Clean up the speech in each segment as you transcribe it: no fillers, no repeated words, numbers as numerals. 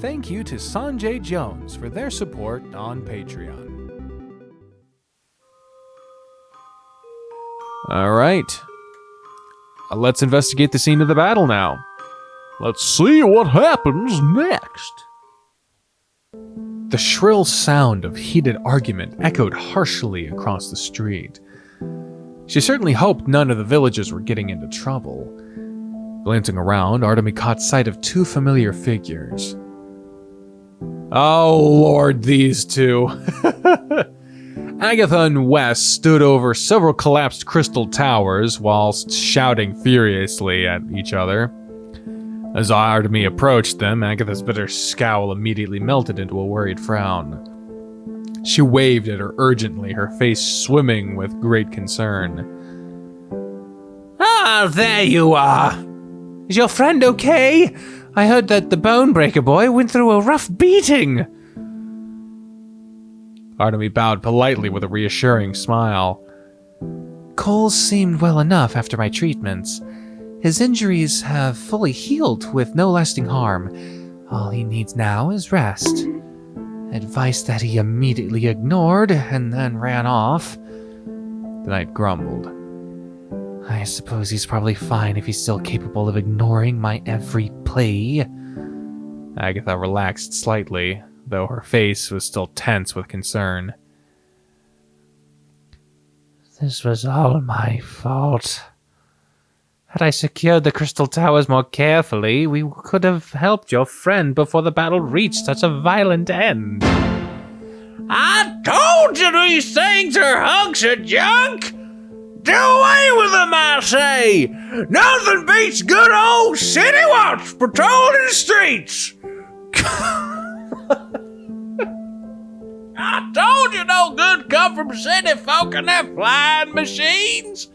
thank you to Sanjay Jones for their support on Patreon. Alright. Let's investigate the scene of the battle now. Let's see what happens next. The shrill sound of heated argument echoed harshly across the street. She certainly hoped none of the villagers were getting into trouble. Glancing around, Artemi caught sight of two familiar figures. Oh lord, these two. Agatha and Wes stood over several collapsed crystal towers whilst shouting furiously at each other. As Artemi approached them, Agatha's bitter scowl immediately melted into a worried frown. She waved at her urgently, her face swimming with great concern. Ah, there you are! Is your friend okay? I heard that the Bonebreaker boy went through a rough beating. Artemi bowed politely with a reassuring smile. Cole seemed well enough after my treatments. His injuries have fully healed with no lasting harm. All he needs now is rest. Advice that he immediately ignored and then ran off. The knight grumbled. I suppose he's probably fine if he's still capable of ignoring my every plea. Agatha relaxed slightly, though her face was still tense with concern. This was all my fault. Had I secured the crystal towers more carefully, we could have helped your friend before the battle reached such a violent end. I told you these things are hunks of junk! Do away with them, I say! Nothing beats good old City Watch patrolling the streets! I told you no good come from city folk and their flying machines!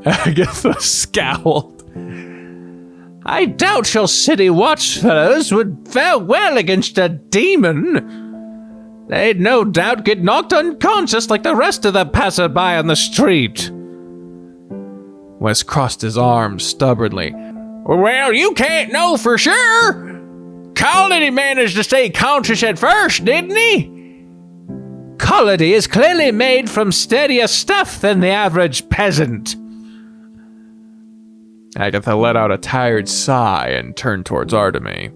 Agatha scowled. I doubt your City Watch fellows would fare well against a demon. They'd no doubt get knocked unconscious like the rest of the passerby on the street. Wes crossed his arms stubbornly. Well, you can't know for sure. Colony managed to stay conscious at first, didn't he? Colony is clearly made from steadier stuff than the average peasant. Agatha let out a tired sigh and turned towards Artemi.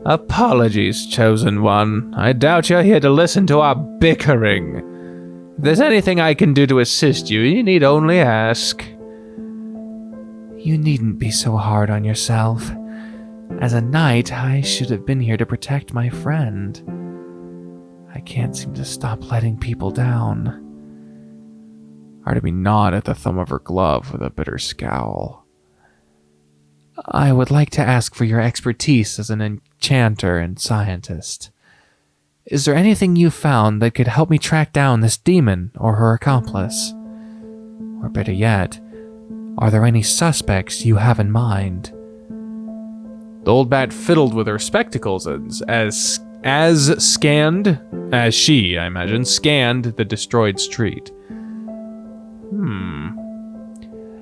Apologies, chosen one. I doubt you're here to listen to our bickering. If there's anything I can do to assist you, you need only ask. You needn't be so hard on yourself. As a knight, I should have been here to protect my friend. I can't seem to stop letting people down. Artemi gnawed at the thumb of her glove with a bitter scowl. I would like to ask for your expertise as an enchanter and scientist. Is there anything you found that could help me track down this demon or her accomplice? Or better yet, are there any suspects you have in mind? The old bat fiddled with her spectacles as she, I imagine, scanned the destroyed street.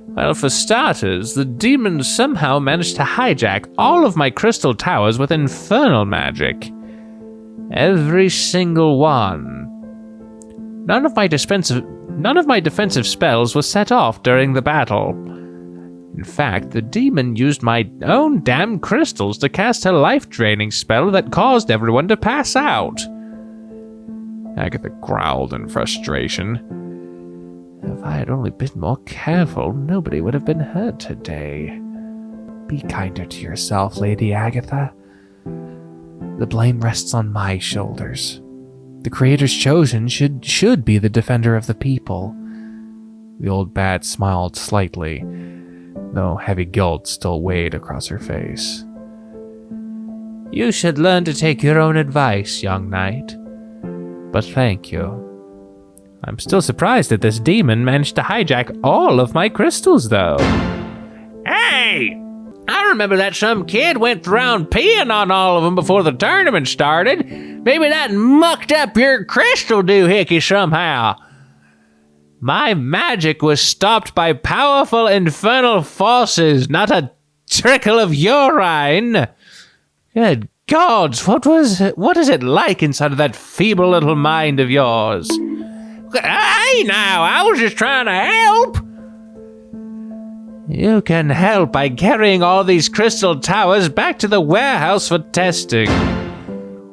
Well, for starters, the demon somehow managed to hijack all of my crystal towers with infernal magic. Every single one. None of my defensive spells was set off during the battle. In fact, the demon used my own damn crystals to cast a life-draining spell that caused everyone to pass out. Agatha growled in frustration. If I had only been more careful, nobody would have been hurt today. Be kinder to yourself, Lady Agatha. The blame rests on my shoulders. The Creator's chosen should be the defender of the people. The old bat smiled slightly, though heavy guilt still weighed across her face. You should learn to take your own advice, young knight. But thank you. I'm still surprised that this demon managed to hijack all of my crystals, though. Hey! I remember that some kid went around peeing on all of them before the tournament started. Maybe that mucked up your crystal doohickey somehow. My magic was stopped by powerful infernal forces, not a trickle of urine. Good gods, what is it like inside of that feeble little mind of yours? Hey now, I was just trying to help. You can help by carrying all these crystal towers back to the warehouse for testing.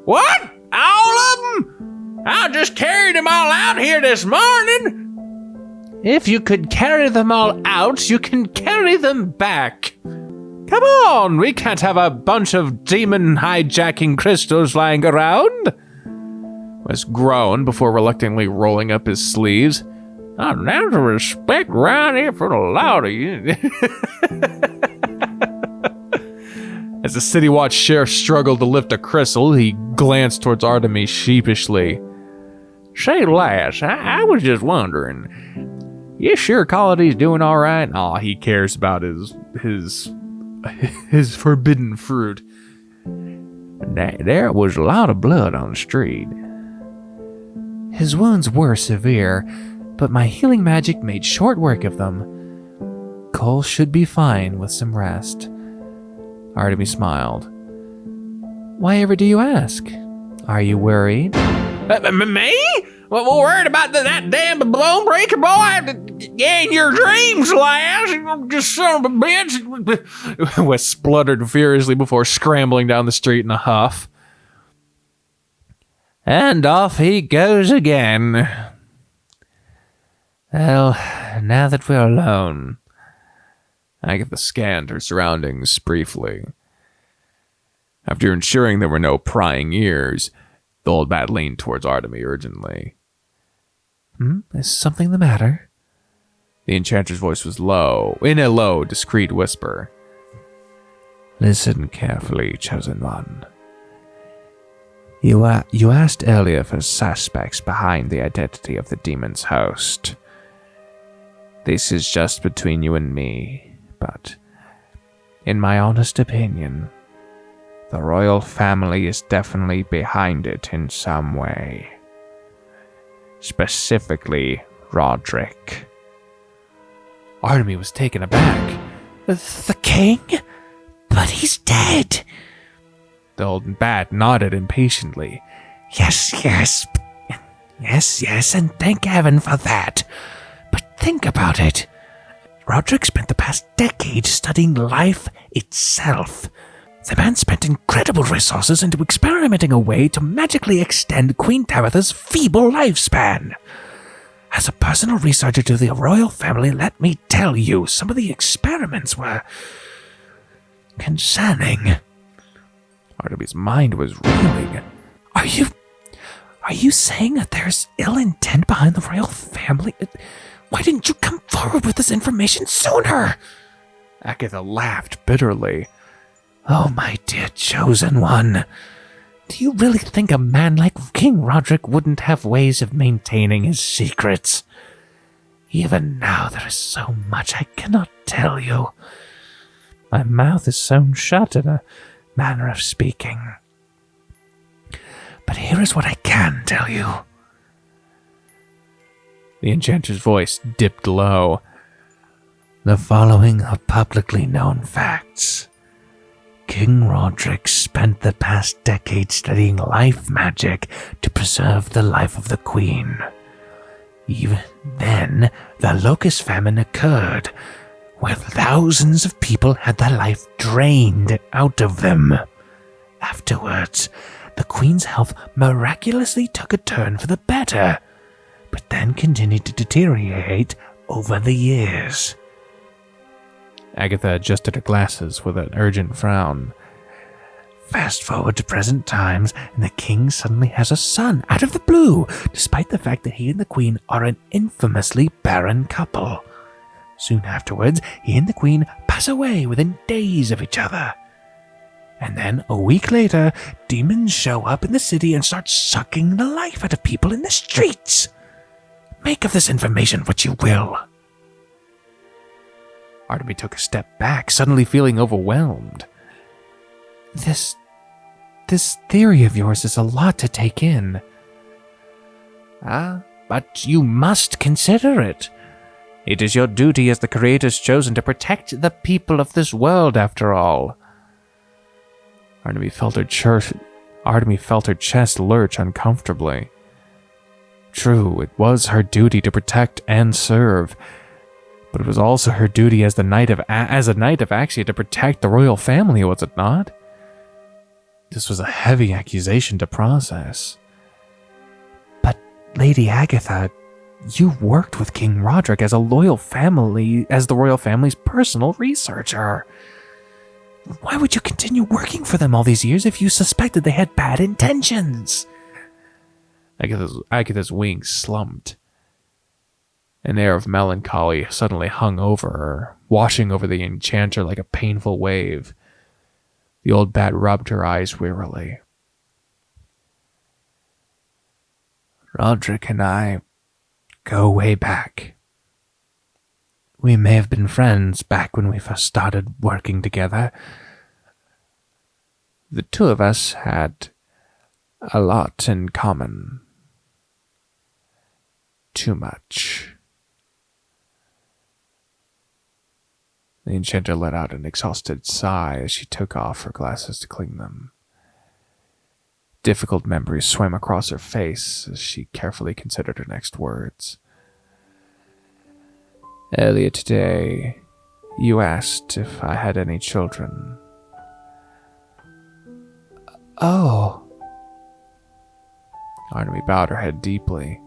What? All of them? I just carried them all out here this morning. If you could carry them all out, you can carry them back. Come on, we can't have a bunch of demon hijacking crystals lying around. Wes groaned before reluctantly rolling up his sleeves. I'm down to respect around here for the lot of you. As the City Watch sheriff struggled to lift a crystal, he glanced towards Artemi sheepishly. Say, lass, I was just wondering, you sure Collity's doing all right? Aw, he cares about his forbidden fruit. There was a lot of blood on the street. His wounds were severe, but my healing magic made short work of them. Cole should be fine with some rest. Artemi smiled. Why ever do you ask? Are you worried? Me? Well, worried about that damn bone breaker boy? Yeah, in your dreams, lass. Just son of a bitch. Wes spluttered furiously before scrambling down the street in a huff. And off he goes again. Well, now that we're alone. Agatha scanned her surroundings briefly. After ensuring there were no prying ears, the old bat leaned towards Artemi urgently. Is something the matter? The enchanter's voice was low, in a low, discreet whisper. Listen carefully, chosen one. You asked earlier for suspects behind the identity of the demon's host. This is just between you and me, but in my honest opinion, the royal family is definitely behind it in some way. Specifically, Roderick. Artemi was taken aback. The king? But he's dead. The old bat nodded impatiently. Yes, and thank heaven for that. But think about it. Roderick spent the past decade studying life itself. The man spent incredible resources into experimenting a way to magically extend Queen Tabitha's feeble lifespan. As a personal researcher to the royal family, let me tell you, some of the experiments were concerning. Artemi's mind was reeling. Are you saying that there's ill intent behind the royal family? Why didn't you come forward with this information sooner? Agatha laughed bitterly. Oh, my dear chosen one. Do you really think a man like King Roderick wouldn't have ways of maintaining his secrets? Even now there is so much I cannot tell you. My mouth is sewn shut in a manner of speaking. But here is what I can tell you. The enchanter's voice dipped low. The following are publicly known facts. King Roderick spent the past decade studying life magic to preserve the life of the queen. Even then, the locust famine occurred, where thousands of people had their life drained out of them. Afterwards, the queen's health miraculously took a turn for the better, but then continued to deteriorate over the years. Agatha adjusted her glasses with an urgent frown. Fast forward to present times, and the king suddenly has a son out of the blue, despite the fact that he and the queen are an infamously barren couple. Soon afterwards, he and the queen pass away within days of each other. And then, a week later, demons show up in the city and start sucking the life out of people in the streets. Make of this information what you will. Artemi took a step back, suddenly feeling overwhelmed. This theory of yours is a lot to take in. But you must consider it. It is your duty as the Creator's chosen to protect the people of this world, after all. Artemi felt her chest lurch uncomfortably. True, it was her duty to protect and serve, but it was also her duty as a knight of Axia to protect the royal family, was it not? This was a heavy accusation to process. But, Lady Agatha, you worked with King Roderick as the royal family's personal researcher. Why would you continue working for them all these years if you suspected they had bad intentions? Agatha's wings slumped. An air of melancholy suddenly hung over her, washing over the enchanter like a painful wave. The old bat rubbed her eyes wearily. Roderick and I go way back. We may have been friends back when we first started working together. The two of us had a lot in common. Too much. The enchanter let out an exhausted sigh as she took off her glasses to clean them. Difficult memories swam across her face as she carefully considered her next words. Earlier today, you asked if I had any children. Oh. Artemi bowed her head deeply.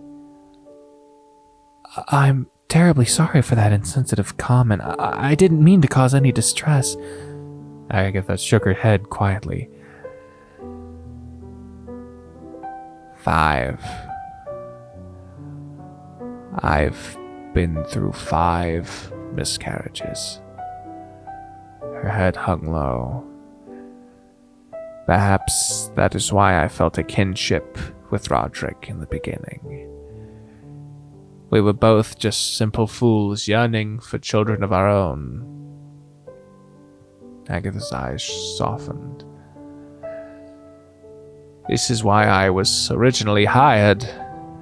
I'm terribly sorry for that insensitive comment. I didn't mean to cause any distress. Agatha shook her head quietly. 5. I've been through 5 miscarriages. Her head hung low. Perhaps that is why I felt a kinship with Roderick in the beginning. We were both just simple fools yearning for children of our own. Agatha's eyes softened. This is why I was originally hired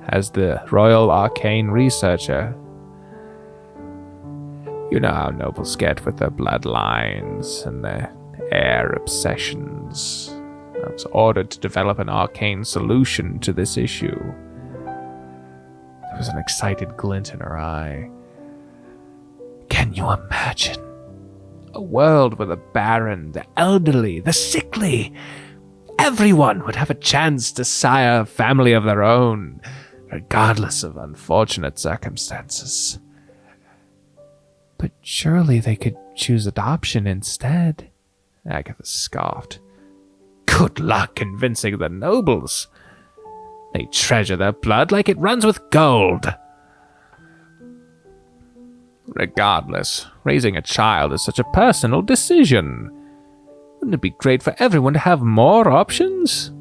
as the Royal Arcane Researcher. You know how nobles get with their bloodlines and their heir obsessions. I was ordered to develop an arcane solution to this issue. There was an excited glint in her eye. Can you imagine? A world where the barren, the elderly, the sickly, everyone would have a chance to sire a family of their own, regardless of unfortunate circumstances. But surely they could choose adoption instead, Agatha scoffed. Good luck convincing the nobles. They treasure their blood like it runs with gold. Regardless, raising a child is such a personal decision. Wouldn't it be great for everyone to have more options?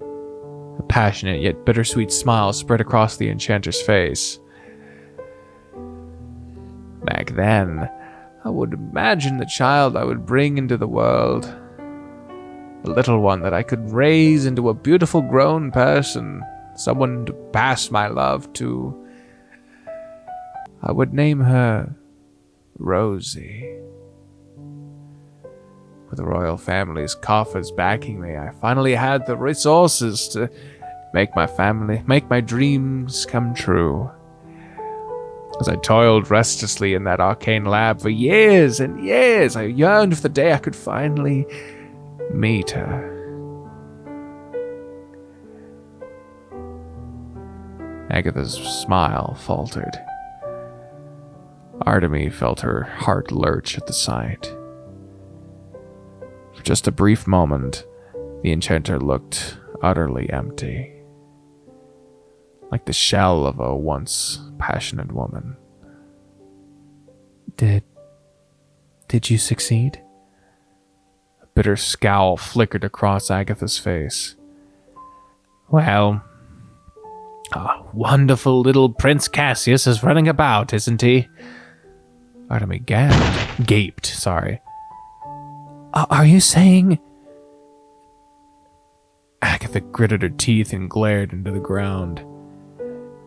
A passionate yet bittersweet smile spread across the enchanter's face. Back then, I would imagine the child I would bring into the world. A little one that I could raise into a beautiful grown person, someone to pass my love to. I would name her Rosie. With the royal family's coffers backing me, I finally had the resources to make my dreams come true. As I toiled restlessly in that arcane lab for years and years, I yearned for the day I could finally meet her. Agatha's smile faltered. Artemi felt her heart lurch at the sight. For just a brief moment, the enchanter looked utterly empty, like the shell of a once passionate woman. Did you succeed? A bitter scowl flickered across Agatha's face. Well, wonderful little Prince Cassius is running about, isn't he? Artemi gaped. Are you saying... Agatha gritted her teeth and glared into the ground.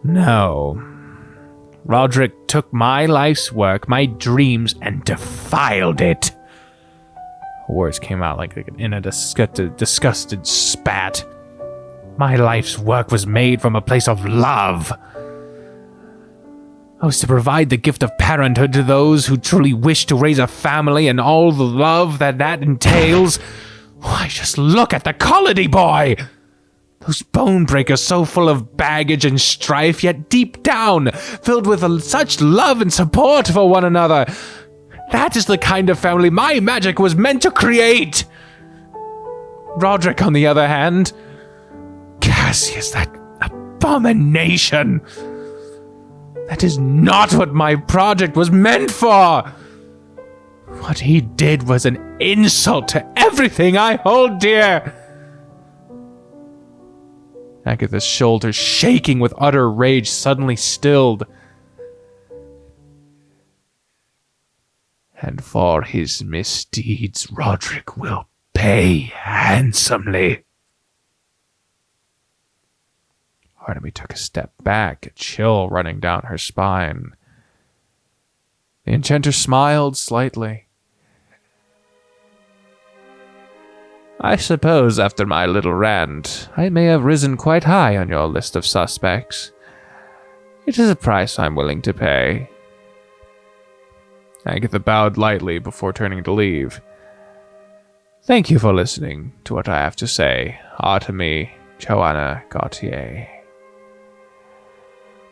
No. Roderick took my life's work, my dreams, and defiled it. Words came out like in a disgusted spat. My life's work was made from a place of love. I was to provide the gift of parenthood to those who truly wish to raise a family and all the love that entails. Why, just look at the colony boy! Those bone breakers so full of baggage and strife, yet deep down, filled with such love and support for one another. That is the kind of family my magic was meant to create! Roderick, on the other hand, Cassius, that abomination! That is not what my project was meant for! What he did was an insult to everything I hold dear! Agatha's shoulders, shaking with utter rage, suddenly stilled. And for his misdeeds, Roderick will pay handsomely. Artemi took a step back, a chill running down her spine. The enchanter smiled slightly. I suppose after my little rant, I may have risen quite high on your list of suspects. It is a price I'm willing to pay. Agatha bowed lightly before turning to leave. Thank you for listening to what I have to say, Artemi Joanna Gautier.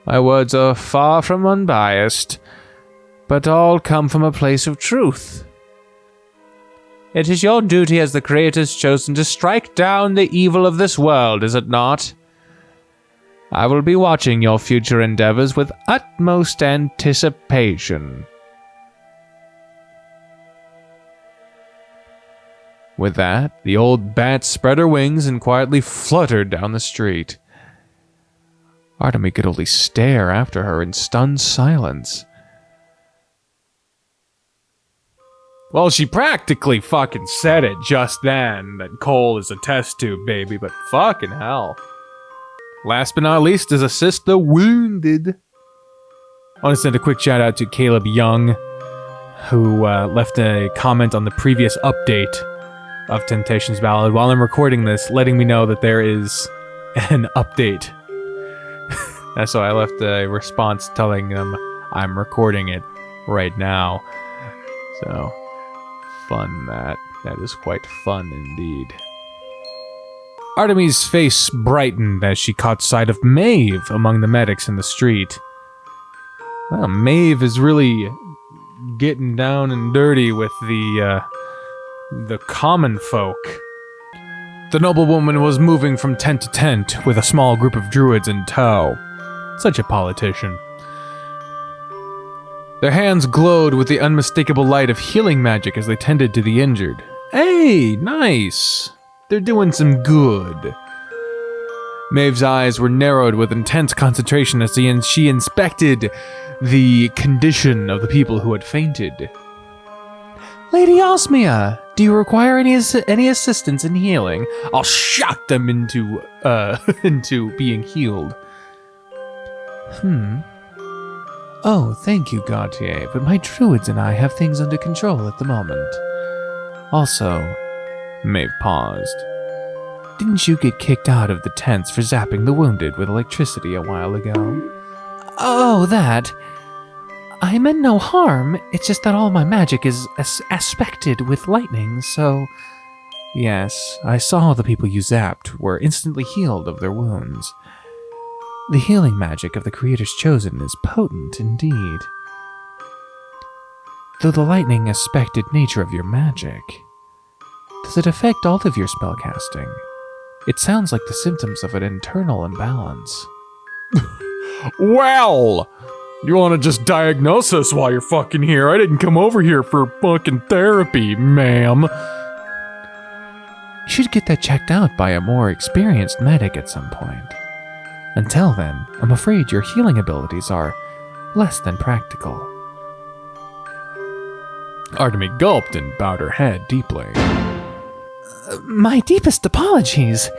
My words are far from unbiased, but all come from a place of truth. It is your duty as the Creator's chosen to strike down the evil of this world, is it not? I will be watching your future endeavors with utmost anticipation. With that, the old bat spread her wings and quietly fluttered down the street. Artemi could only stare after her in stunned silence. Well, she practically fucking said it just then, that Cole is a test tube baby, but fucking hell. Last but not least is Assist the Wounded. I want to send a quick shout out to Caleb Young, who left a comment on the previous update of Temptations Ballad while I'm recording this, letting me know that there is an update. And so I left a response telling them I'm recording it right now. So, fun that. That is quite fun indeed. Artemi's face brightened as she caught sight of Maeve among the medics in the street. Well, Maeve is really getting down and dirty with the common folk. The noblewoman was moving from tent to tent with a small group of druids in tow. Such a politician. Their hands glowed with the unmistakable light of healing magic as they tended to the injured. Hey, nice! They're doing some good. Maeve's eyes were narrowed with intense concentration as she inspected the condition of the people who had fainted. Lady Osmia, do you require any assistance in healing? I'll shock them into being healed. Oh, thank you, Gautier, but my druids and I have things under control at the moment. Also, Maeve paused. Didn't you get kicked out of the tents for zapping the wounded with electricity a while ago? Oh, that. I meant no harm, it's just that all my magic is aspected with lightning, so... Yes, I saw the people you zapped were instantly healed of their wounds. The healing magic of the Creator's Chosen is potent indeed. Though the lightning aspected nature of your magic, does it affect all of your spellcasting? It sounds like the symptoms of an internal imbalance. Well, you want to just diagnose us while you're fucking here? I didn't come over here for fucking therapy, ma'am. You should get that checked out by a more experienced medic at some point. Until then, I'm afraid your healing abilities are less than practical. Artemi gulped and bowed her head deeply. My deepest apologies.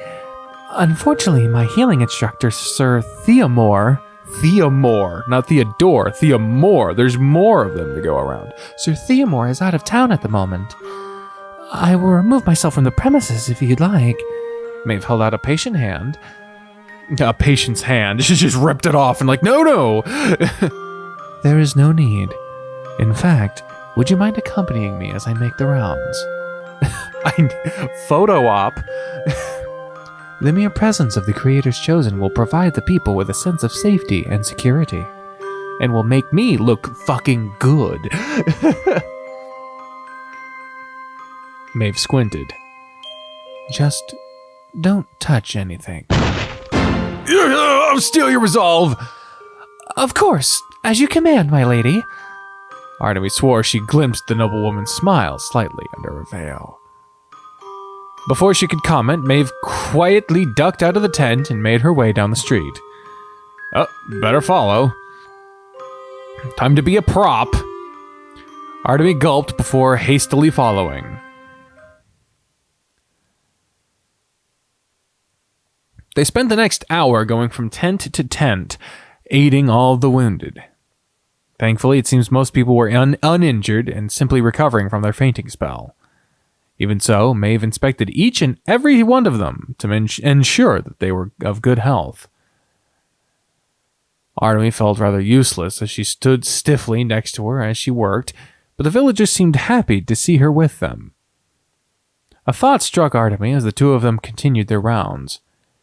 Unfortunately, my healing instructor, Sir Theomore, not Theodore. Theomore. There's more of them to go around. Sir Theomore is out of town at the moment. I will remove myself from the premises if you'd like. Maeve held out a patient hand. A patient's hand. She just ripped it off and like, no. There is no need. In fact, would you mind accompanying me as I make the rounds? Photo op. The mere presence of the creators chosen will provide the people with a sense of safety and security, and will make me look fucking good. Maeve squinted. Just don't touch anything. I'll steal your resolve. Of course, as you command, my lady. Artemi swore she glimpsed the noblewoman's smile slightly under her veil. Before she could comment, Maeve quietly ducked out of the tent and made her way down the street. Oh, better follow. Time to be a prop. Artemi gulped before hastily following. They spent the next hour going from tent to tent, aiding all the wounded. Thankfully, it seems most people were uninjured and simply recovering from their fainting spell. Even so, Maeve inspected each and every one of them to ensure that they were of good health. Artemi felt rather useless as she stood stiffly next to her as she worked, but the villagers seemed happy to see her with them. A thought struck Artemi as the two of them continued their rounds.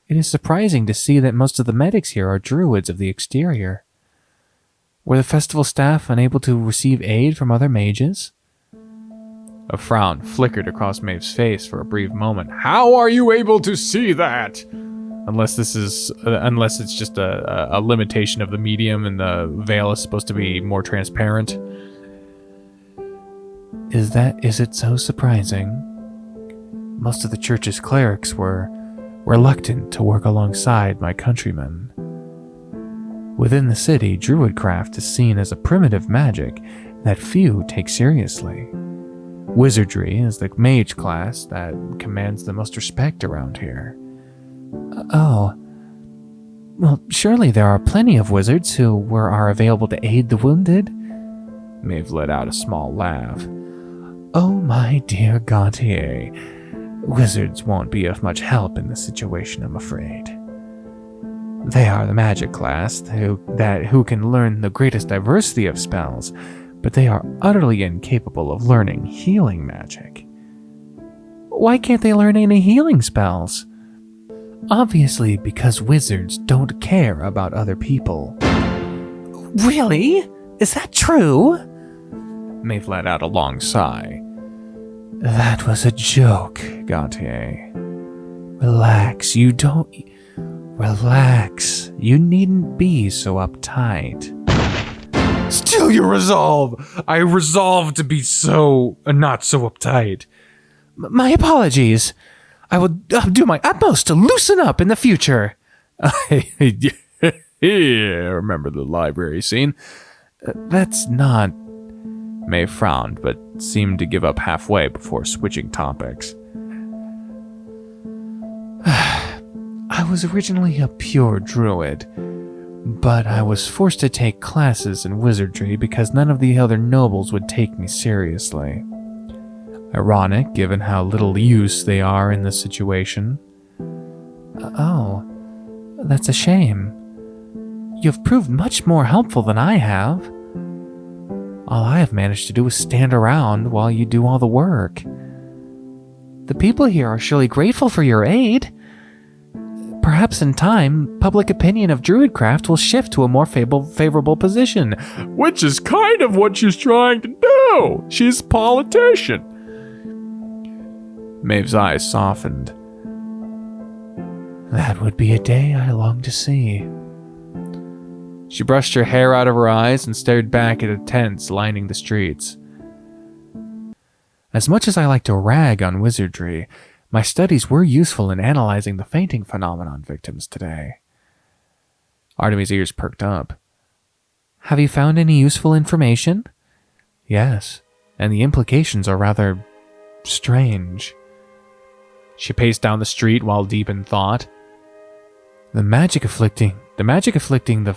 It is surprising to see that most of the medics here are druids of the exterior. Were the festival staff unable to receive aid from other mages? A frown flickered across Maeve's face for a brief moment. How are you able to see that? Unless it's just a limitation of the medium and the veil is supposed to be more transparent. Is it so surprising? Most of the church's clerics were reluctant to work alongside my countrymen. Within the city, druidcraft is seen as a primitive magic that few take seriously. Wizardry is the mage class that commands the most respect around here. Oh. Well, surely there are plenty of wizards who are available to aid the wounded. Maeve let out a small laugh. Oh, my dear Gautier. Wizards won't be of much help in this situation, I'm afraid. They are the magic class who can learn the greatest diversity of spells, but they are utterly incapable of learning healing magic. Why can't they learn any healing spells? Obviously, because wizards don't care about other people. Really? Is that true? Maeve let out a long sigh. That was a joke, Gautier. Relax, Relax. You needn't be so uptight. Still your resolve! I resolve to be so not so uptight. My apologies. I will do my utmost to loosen up in the future. Yeah, remember the library scene? That's not... Maeve frowned, but seemed to give up halfway before switching topics. I was originally a pure druid, but I was forced to take classes in wizardry because none of the other nobles would take me seriously. Ironic, given how little use they are in this situation. Oh, that's a shame. You've proved much more helpful than I have. All I have managed to do is stand around while you do all the work. The people here are surely grateful for your aid. Perhaps in time, public opinion of druidcraft will shift to a more favorable position. Which is kind of what she's trying to do. She's a politician. Maeve's eyes softened. That would be a day I long to see. She brushed her hair out of her eyes and stared back at the tents lining the streets. As much as I like to rag on wizardry, my studies were useful in analyzing the fainting phenomenon victims today. Artemi's ears perked up. Have you found any useful information? Yes, and the implications are rather strange. She paced down the street while deep in thought. The magic afflicting the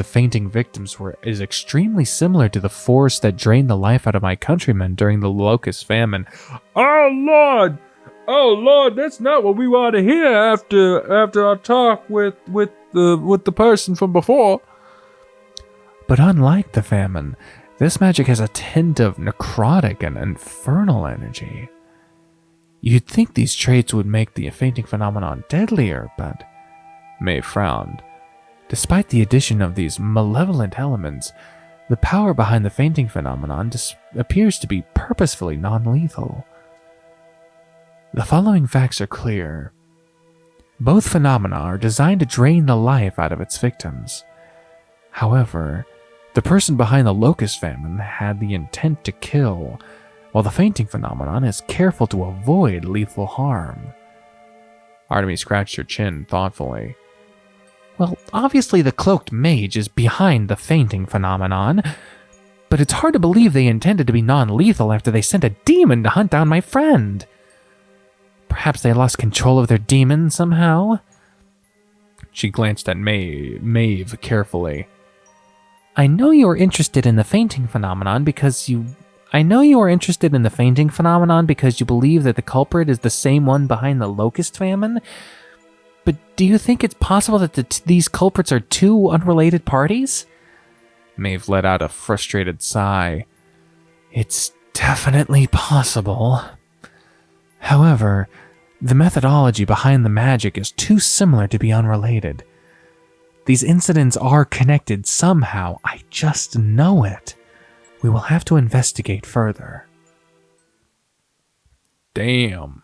fainting victims is extremely similar to the force that drained the life out of my countrymen during the locust famine. Oh Lord! Oh Lord, that's not what we want to hear after our talk with the person from before. But unlike the famine, this magic has a tint of necrotic and infernal energy. You'd think these traits would make the fainting phenomenon deadlier, but Maeve frowned. Despite the addition of these malevolent elements, the power behind the fainting phenomenon appears to be purposefully non-lethal. The following facts are clear. Both phenomena are designed to drain the life out of its victims. However, the person behind the locust famine had the intent to kill, while the fainting phenomenon is careful to avoid lethal harm. Artemi scratched her chin thoughtfully. Well, obviously the cloaked mage is behind the fainting phenomenon, but it's hard to believe they intended to be non-lethal after they sent a demon to hunt down my friend. Perhaps they lost control of their demon somehow? She glanced at Maeve carefully. I know you are interested in the fainting phenomenon because you believe that the culprit is the same one behind the locust famine. But do you think it's possible that these culprits are two unrelated parties? Maeve let out a frustrated sigh. It's definitely possible. However, the methodology behind the magic is too similar to be unrelated. These incidents are connected somehow, I just know it. We will have to investigate further. Damn.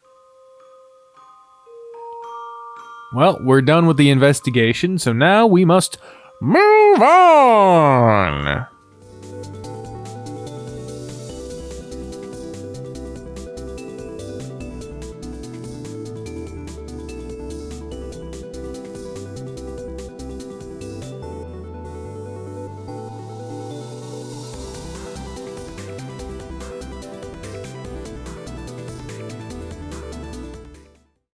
Well, we're done with the investigation, so now we must move on!